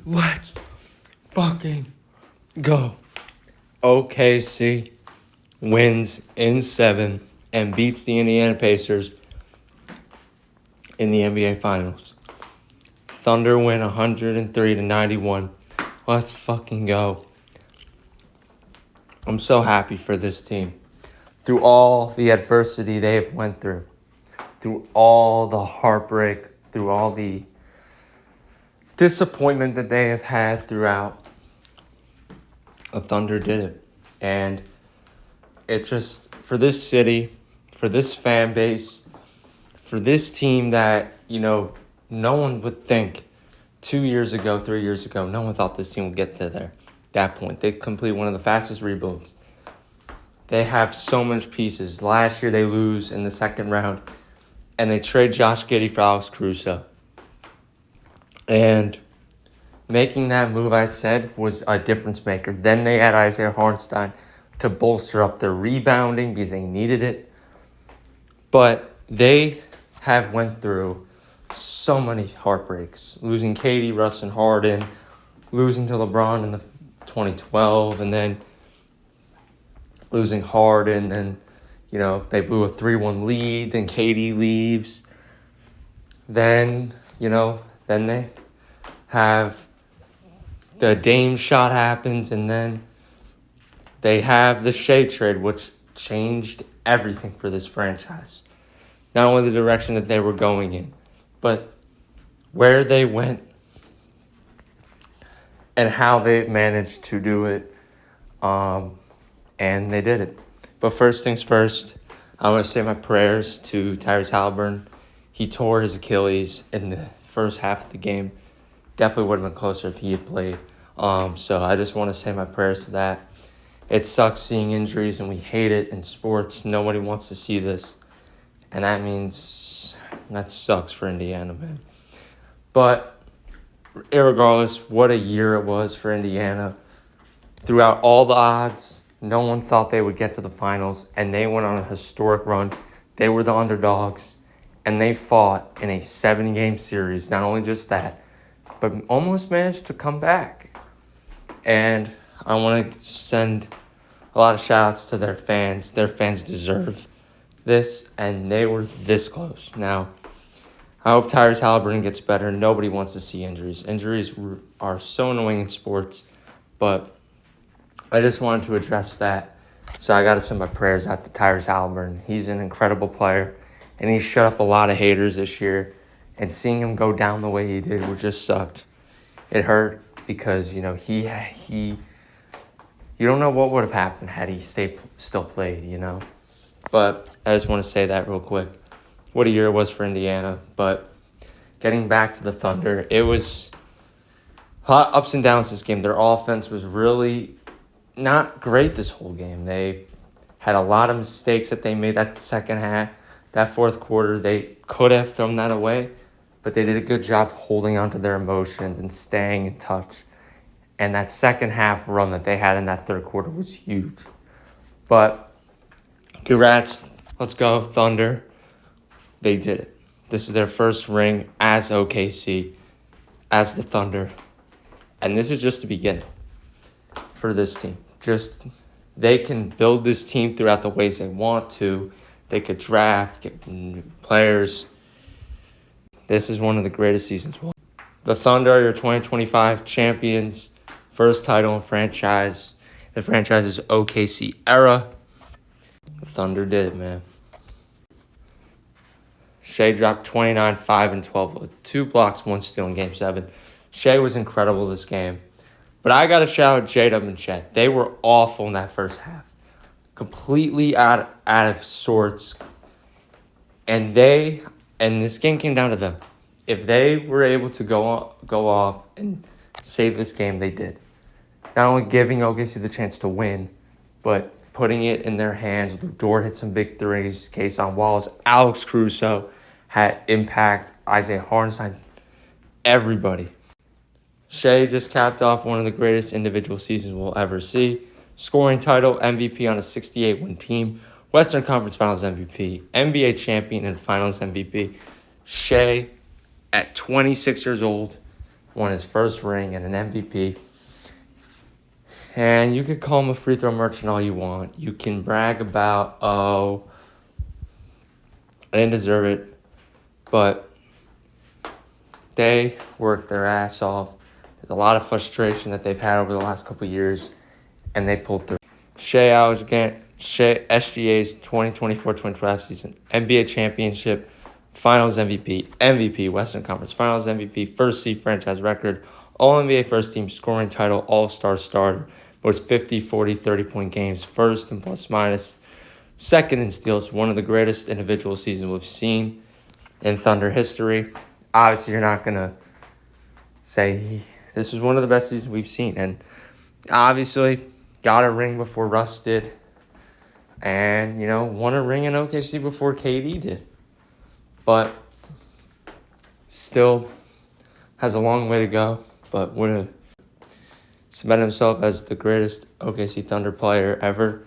Let's fucking go. OKC wins in 7 and beats the Indiana Pacers in the NBA Finals. Thunder win 103-91. Let's fucking go. I'm so happy for this team. Through all the adversity they have went through all the heartbreak, through all the disappointment that they have had throughout, the Thunder did it. And it just, for this city, for this fan base, for this team that, no one would think 2 years ago, 3 years ago, no one thought this team would get to that point. They complete one of the fastest rebuilds. They have so much pieces. Last year they lose in the second round, and they trade Josh Giddey for Alex Caruso. And making that move, I said, was a difference maker. Then they had Isaiah Hartenstein to bolster up their rebounding because they needed it. But they have went through so many heartbreaks. Losing KD, Russ, and Harden. Losing to LeBron in the 2012. And then losing Harden. And, they blew a 3-1 lead. Then KD leaves. Then they have the Dame shot happens, and then they have the Shea trade, which changed everything for this franchise. Not only the direction that they were going in, but where they went and how they managed to do it. And they did it. But first things first, I want to say my prayers to Tyrese Haliburton. He tore his Achilles in the first half of the game. Definitely would have been closer if he had played. So I just want to say my prayers to that. It sucks seeing injuries, and we hate it in sports. Nobody wants to see this. And that sucks for Indiana, man. But irregardless, what a year it was for Indiana. Throughout all the odds, no one thought they would get to the finals, and they went on a historic run. They were the underdogs, and they fought in a 7-game series. Not only just that, but almost managed to come back. And I want to send a lot of shout-outs to their fans. Their fans deserve this, and they were this close. Now, I hope Tyrese Haliburton gets better. Nobody wants to see injuries. Injuries are so annoying in sports, but I just wanted to address that. So I got to send my prayers out to Tyrese Haliburton. He's an incredible player, and he shut up a lot of haters this year. And seeing him go down the way he did just sucked. It hurt because, you don't know what would have happened had he still played, But I just want to say that real quick. What a year it was for Indiana. But getting back to the Thunder, it was a lot of ups and downs this game. Their offense was really not great this whole game. They had a lot of mistakes that they made that second half. That fourth quarter, they could have thrown that away. But they did a good job holding on to their emotions and staying in touch. And that second half run that they had in that third quarter was huge. But congrats. Let's go, Thunder. They did it. This is their first ring as OKC, as the Thunder. And this is just the beginning for this team. They can build this team throughout the ways they want to. They could draft, get new players. This is one of the greatest seasons. The Thunder are your 2025 champions. First title in franchise. The franchise's OKC era. The Thunder did it, man. Shea dropped 29, 5, and 12 with 2 blocks, 1 steal in Game 7. Shea was incredible this game. But I got to shout out J-Dub and Chet. They were awful in that first half. Completely out of sorts. And this game came down to them. If they were able to go off and save this game, they did. Not only giving OKC the chance to win, but putting it in their hands. Dort hit some big threes. Kason Wallace, Alex Caruso had impact. Isaiah Hartenstein, everybody. Shea just capped off one of the greatest individual seasons we'll ever see. Scoring title, MVP on a 68-win team. Western Conference Finals MVP, NBA champion, and Finals MVP. Shea, at 26 years old, won his first ring and an MVP. And you could call him a free throw merchant all you want. You can brag about, oh, I didn't deserve it. But they worked their ass off. There's a lot of frustration that they've had over the last couple of years, and they pulled through. SGA's 2024-2025 season, NBA championship, Finals MVP, Western Conference Finals MVP, first seed franchise record, All-NBA first team scoring title, All-Star starter, was 50, 40, 30-point games, first in plus minus, second in steals, one of the greatest individual seasons we've seen in Thunder history. Obviously, you're not going to say this was one of the best seasons we've seen. And obviously, got a ring before Russ did. And, won a ring in OKC before KD did. But still has a long way to go. But would have cemented himself as the greatest OKC Thunder player ever.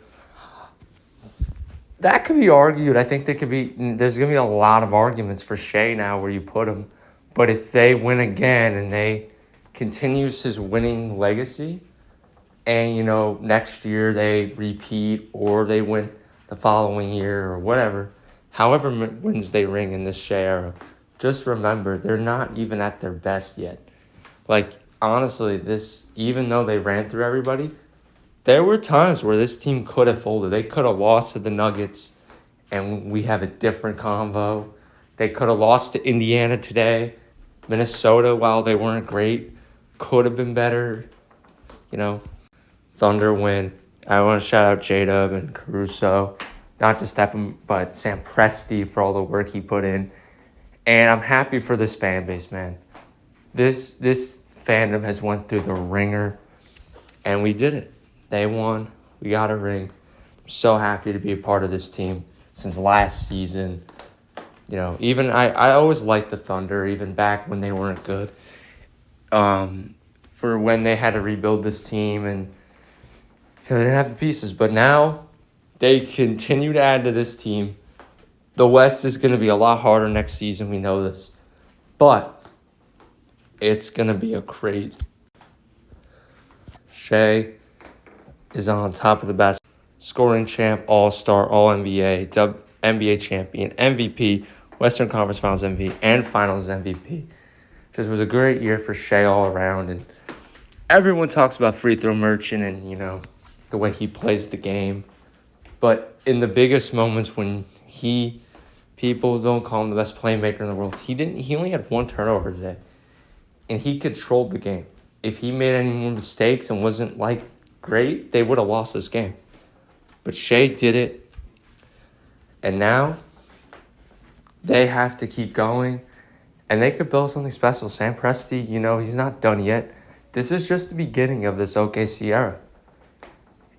That could be argued. I think there's going to be a lot of arguments for Shai now where you put him. But if they win again and they continues his winning legacy and, next year they repeat or they win the following year or whatever, however wins they ring in this Shai era, just remember they're not even at their best yet. Honestly, even though they ran through everybody, there were times where this team could have folded. They could have lost to the Nuggets, and we have a different convo. They could have lost to Indiana today. Minnesota, while they weren't great, could have been better. Thunder win. I want to shout out J-Dub and Caruso. Not just Stephen, but Sam Presti for all the work he put in. And I'm happy for this fan base, man. This fandom has went through the ringer, and we did it. They won. We got a ring. I'm so happy to be a part of this team since last season. Even I always liked the Thunder, even back when they weren't good. For when they had to rebuild this team and they didn't have the pieces. But now they continue to add to this team. The West is going to be a lot harder next season. We know this. But it's going to be a great. Shai is on top of the best. Scoring champ, All-Star, All-NBA, NBA champion, MVP, Western Conference Finals MVP, and Finals MVP. Just was a great year for Shai all around. And everyone talks about free throw merchant and, the way he plays the game. But in the biggest moments when people don't call him the best playmaker in the world, he only had one turnover today. And he controlled the game. If he made any more mistakes and wasn't great, they would have lost this game. But Shai did it. And now they have to keep going. And they could build something special. Sam Presti, he's not done yet. This is just the beginning of this OKC era.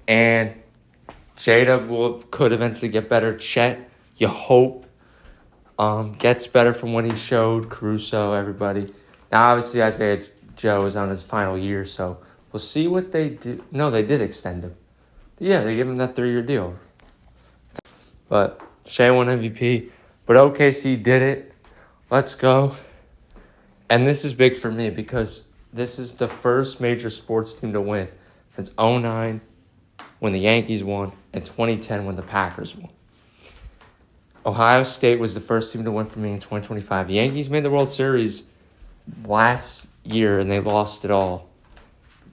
And Jada could eventually get better. Chet, you hope, gets better from what he showed. Caruso, everybody. Now, obviously, Isaiah Joe is on his final year, so we'll see what they do. No, they did extend him. Yeah, they gave him that 3-year deal. But Shai won MVP. But OKC did it. Let's go. And this is big for me because this is the first major sports team to win since 2009 when the Yankees won and 2010 when the Packers won. Ohio State was the first team to win for me in 2025. The Yankees made the World Series last year and they lost it all.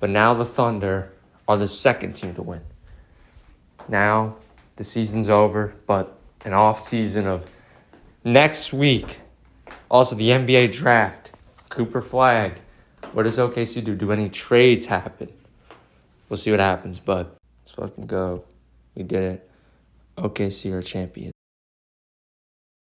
But now the Thunder are the second team to win. Now the season's over, but an off season of next week. Also the NBA draft. Cooper Flag. What does OKC do? Do any trades happen? We'll see what happens, but let's fucking go. We did it. OKC are champions.